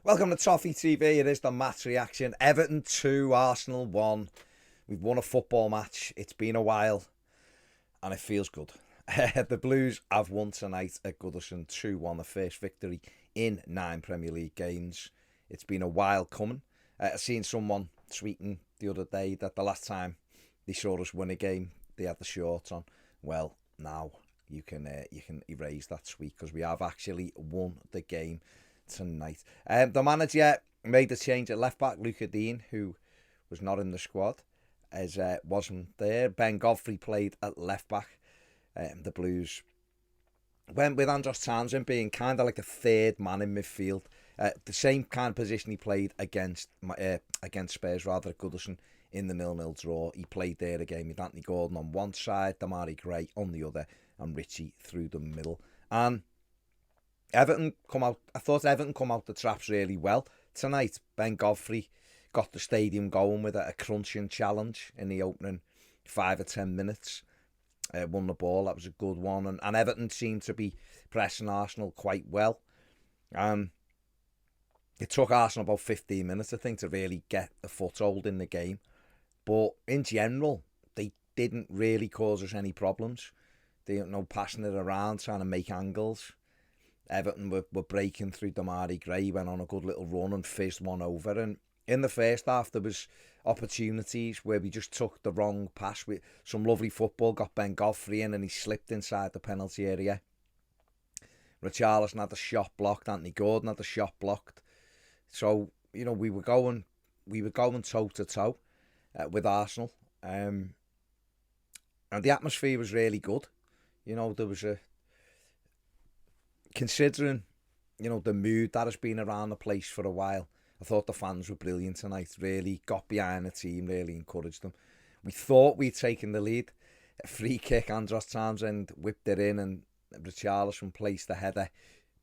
Welcome to Toffee TV. It is the match reaction. Everton 2, Arsenal 1. We've won a football match. It's been a while and it feels good. The Blues have won tonight at Goodison 2-1, the first victory in 9 Premier League games. It's been a while coming. I seen someone tweeting the other day that the last time they saw us win a game, they had the shorts on. Well, now you can erase that tweet because we have actually won the game tonight. The manager made a change at left back. Luca Dean, who was not in the squad, as wasn't there. Ben Godfrey played at left back. The Blues went with Andros Townsend being kind of like a third man in midfield. The same kind of position he played against Spurs rather at Goodison in the 0-0 draw. He played there again with Anthony Gordon on one side, Demarai Gray on the other, and Richie through the middle. And Everton come out. I thought Everton come out the traps really well tonight. Ben Godfrey got the stadium going with a crunching challenge in the opening 5 or 10 minutes. Won the ball. That was a good one. And Everton seemed to be pressing Arsenal quite well. It took Arsenal about 15 minutes, I think, to really get a foothold in the game. But in general, they didn't really cause us any problems. They didn't passing it around, trying to make angles. Everton were breaking through Demarai Gray, went on a good little run and fizzed one over. And in the first half, there was opportunities where we just took the wrong pass. With some lovely football, got Ben Godfrey in and he slipped inside the penalty area. Richarlison had the shot blocked. Anthony Gordon had the shot blocked. So, we were going toe to toe with Arsenal. And the atmosphere was really good. There was considering, the mood that has been around the place for a while, I thought the fans were brilliant tonight. Really got behind the team, really encouraged them. We thought we'd taken the lead. A free kick, Andros Townsend whipped it in and Richarlison placed the header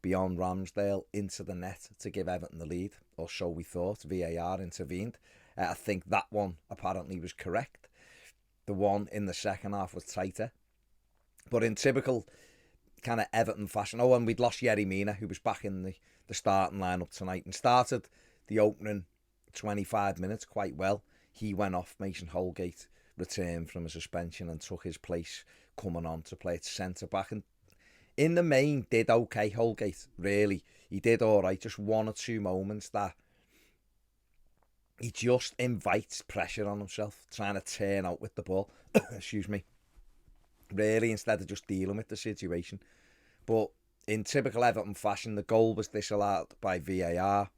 beyond Ramsdale into the net to give Everton the lead, or so we thought. VAR intervened. I think that one apparently was correct. The one in the second half was tighter. But in typical kind of Everton fashion. Oh, and we'd lost Yerry Mina, who was back in the starting lineup tonight and started the opening 25 minutes quite well. He went off. Mason Holgate returned from a suspension and took his place coming on to play at centre back. And in the main, did okay, Holgate, really. He did all right. Just one or two moments that he just invites pressure on himself, trying to turn out with the ball. Excuse me. Really, instead of just dealing with the situation. But in typical Everton fashion, the goal was disallowed by VAR,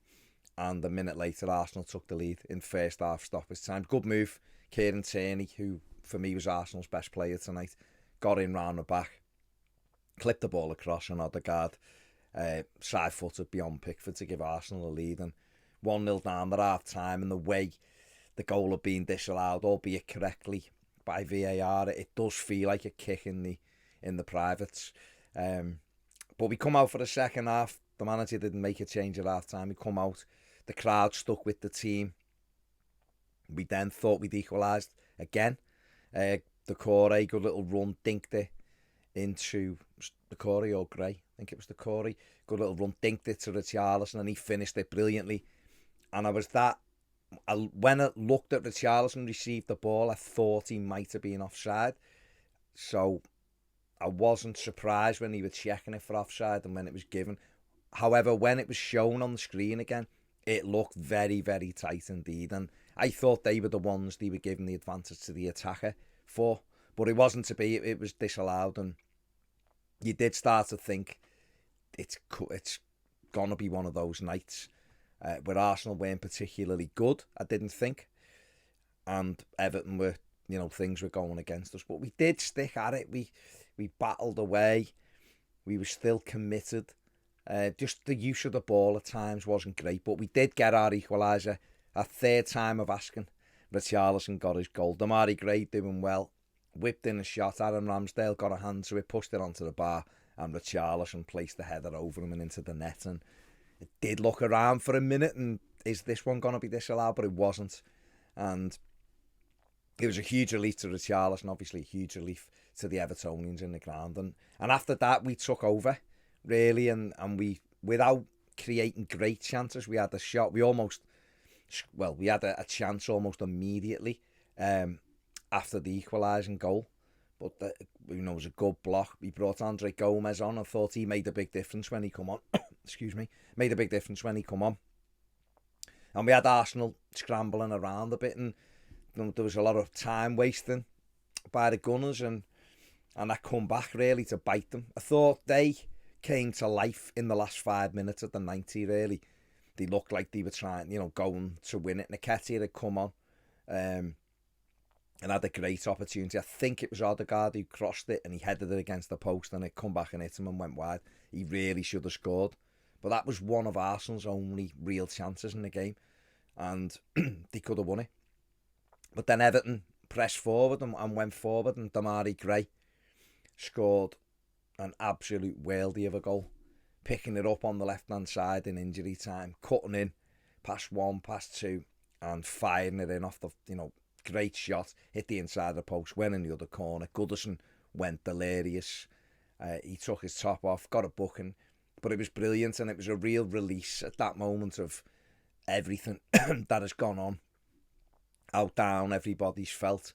and a minute later Arsenal took the lead in first half stoppage time. Good move. Kieran Tierney, who for me was Arsenal's best player tonight, got in round the back, clipped the ball across, and Odegaard side-footed beyond Pickford to give Arsenal a lead. And 1-0 down at half time, and the way the goal had been disallowed, albeit correctly, by VAR, it does feel like a kick in the privates. But we come out for the second half. The manager didn't make a change at half time. We come out. The crowd stuck with the team. We then thought we'd equalised again. Demarai, good little run, dinked it into Demarai or Gray. I think it was Demarai. Good little run, dinked it to Richarlison, and he finished it brilliantly. And when I looked at Richarlison received the ball, I thought he might have been offside. So I wasn't surprised when he was checking it for offside and when it was given. However, when it was shown on the screen again, it looked very, very tight indeed. And I thought they were the ones they were giving the advantage to the attacker for. But it wasn't to be. It was disallowed. And you did start to think it's going to be one of those nights where Arsenal weren't particularly good, I didn't think. And Everton were, things were going against us. But we did stick at it. We battled away. We were still committed. Just the use of the ball at times wasn't great. But we did get our equaliser. Our third time of asking. Richarlison got his goal. Demarai Gray doing well. Whipped in a shot. Aaron Ramsdale got a hand to it, pushed it onto the bar. And Richarlison placed the header over him and into the net. And it did look around for a minute, and is this one going to be disallowed? But it wasn't. And it was a huge relief to Richarlison, obviously a huge relief to the Evertonians in the ground. And after that, we took over, really, and we, without creating great chances. We had a shot. We had a chance almost immediately after the equalising goal. But it was a good block. He brought Andre Gomez on. I thought he made a big difference when he come on. Excuse me. Made a big difference when he come on. And we had Arsenal scrambling around a bit, and there was a lot of time wasting by the Gunners, and that come back really to bite them. I thought they came to life in the last 5 minutes of the 90, really. They looked like they were trying, going to win it. Nketiah had come on and had a great opportunity. I think it was Odegaard who crossed it and he headed it against the post, and it come back and hit him and went wide. He really should have scored. But that was one of Arsenal's only real chances in the game, and they could have won it. But then Everton pressed forward and went forward, and Demarai Gray scored an absolute worldie of a goal, picking it up on the left-hand side in injury time, cutting in past 1, past 2, and firing it in off the, great shot, hit the inside of the post, went in the other corner. Goodison went delirious. He took his top off, got a booking, but it was brilliant, and it was a real release at that moment of everything that has gone on. How down everybody's felt.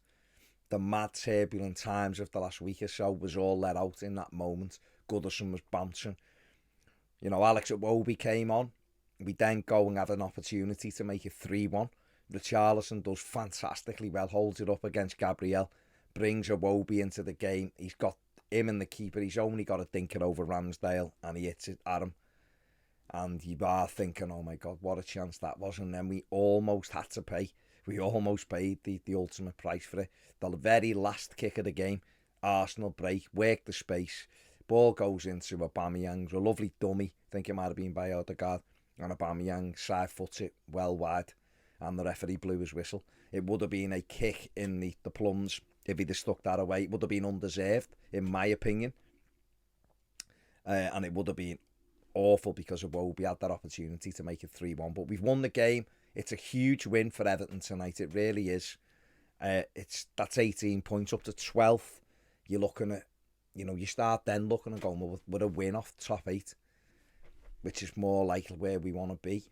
The mad turbulent times of the last week or so was all let out in that moment. Goodison was bouncing. Alex Iwobi came on. We then go and have an opportunity to make it 3-1. Richarlison does fantastically well, holds it up against Gabriel, brings Iwobi into the game. He's got him and the keeper. He's only got to dink it over Ramsdale, and he hits it at him. And you are thinking, oh my God, what a chance that was. And then we almost had to pay. We almost paid the ultimate price for it. The very last kick of the game, Arsenal break, work the space. Ball goes into Aubameyang, a lovely dummy. I think it might have been by Odegaard. And Aubameyang side foots it well wide. And the referee blew his whistle. It would have been a kick in the plums if he'd have stuck that away. It would have been undeserved, in my opinion. And it would have been awful because Iwobi had that opportunity to make it 3-1. But we've won the game. It's a huge win for Everton tonight. It really is. That's 18 points up to 12th. You're looking at, you start then looking and going, with a win off top 8, which is more like where we want to be.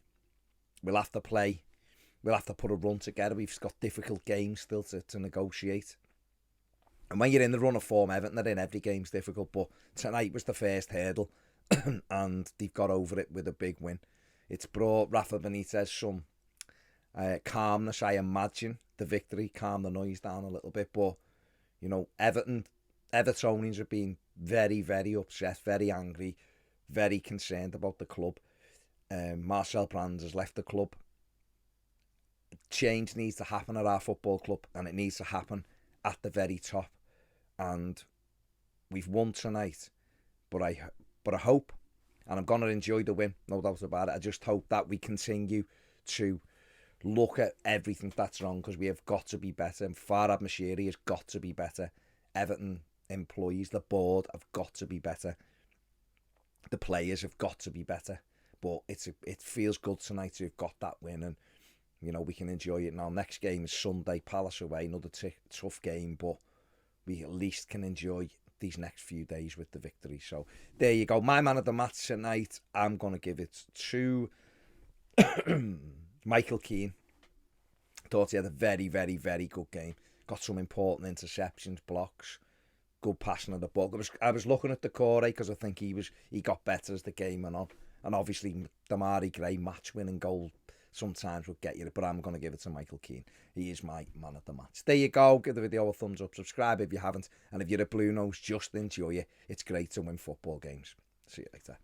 We'll have to put a run together. We've got difficult games still to negotiate. And when you're in the run of form, Everton are in, every game's difficult. But tonight was the first hurdle, and they've got over it with a big win. It's brought Rafa Benitez some calmness, I imagine. The victory calmed the noise down a little bit. But, Evertonians have been very, very upset, very angry, very concerned about the club. Marcel Brands has left the club. Change needs to happen at our football club, and it needs to happen at the very top. And we've won tonight, but I hope, and I'm going to enjoy the win, no doubt about it. I just hope that we continue to look at everything that's wrong, because we have got to be better. And Farhad Moshiri has got to be better. Everton employees, the board, have got to be better. The players have got to be better. But it feels good tonight to have got that win, and we can enjoy it now. Next game is Sunday, Palace away, another tough game, but we at least can enjoy these next few days with the victory. So there you go. My man of the match tonight, I'm going to give it to Michael Keane. Thought he had a very, very, very good game. Got some important interceptions, blocks, good passing of the ball. I was looking at the core because I think he got better as the game went on. And obviously, Demarai Gray match-winning goal sometimes would get you, but I'm going to give it to Michael Keane. He is my man of the match. There you go. Give the video a thumbs up. Subscribe if you haven't. And if you're a Blue Nose, just enjoy it. It's great to win football games. See you later.